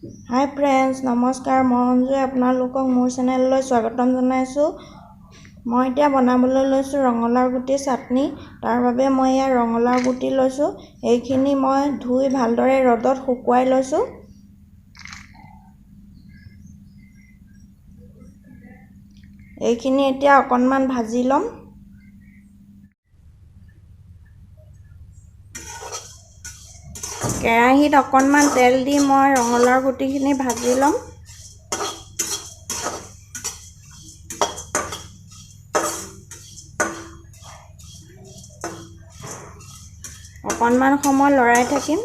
Hi friends नमस्कार मैं अंजु आपनालोকক मोर चेनेलলৈ स्वागतम जनाइছো। मैं इतना बनाबले लैसु रंगलाओ गुटी चाटनी। तार बारे मैं या रंगलाओ गुटी लैसु। एइखिनि मैं धुई भालदरे रदत शुकुवाई लैसु। एइखिनि इतना अकनमान भाजी लम। केराहीत अकनमान तेल दी मैं रंगलाओ गुटीखिनि भाजी लम। अकनमान समय लৰাই থাকিম।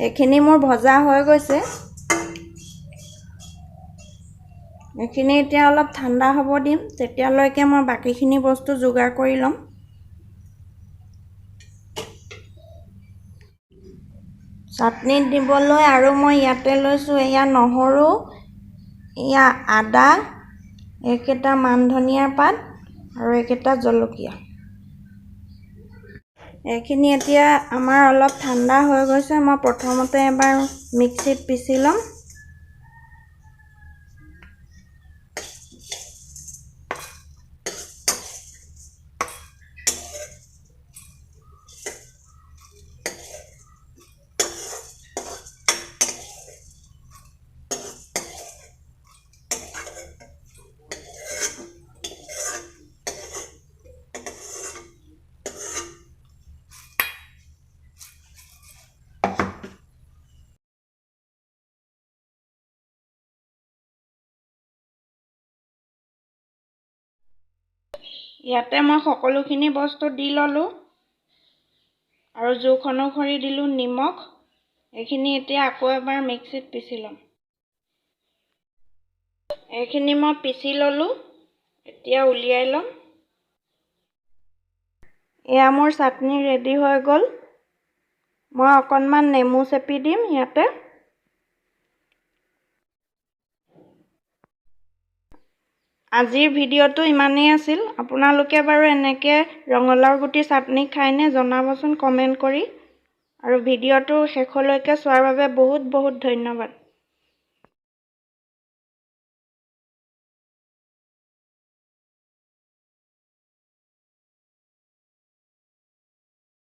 एखिनि मोर भजा হৈ গৈছে। एखिनि এতিয়া অলপ ঠাণ্ডা হ'ব দিম। তেতিয়ালৈকে মই বাকিখিনি বস্তু যোগাৰ কৰি লম। চাটনি দিবলৈ আৰু মই ইয়াতে লৈছো এয়া নহৰু, এয়া আদা, একেটা মান ধনিয়াৰ পাত আৰু একেটা জলকীয়া। एखिनि এতিয়া আমাৰ অলপ ঠাণ্ডা হৈ গৈছে। মই প্ৰথমতে এবাৰ মিক্সিত পিছি লম। ইয়াতে মই সকলোখিনি বস্তু দি ললো আৰু জোখ অনুসৰি দিলো নিমখ। এখিনি এতিয়া আকৌ এবাৰ মিক্সিত পিছি লম। এখিনি মই পিছি ললো। এতিয়া উলিয়াই লম। এয়া মোৰ চাটনি ৰেডি হৈ গল। মই অকনমান নেমু চেপি দিম ইয়াতে। আজিৰ ভিডিঅ'টো ইমানেই আছিল। আপোনালোকে বাৰু এনেকৈ ৰঙালাও গুটি চাটনি খায়নে জনাবচোন কমেন্ট কৰি। আৰু ভিডিঅ'টো শেষলৈকে চোৱাৰ বাবে বহুত বহুত ধন্যবাদ।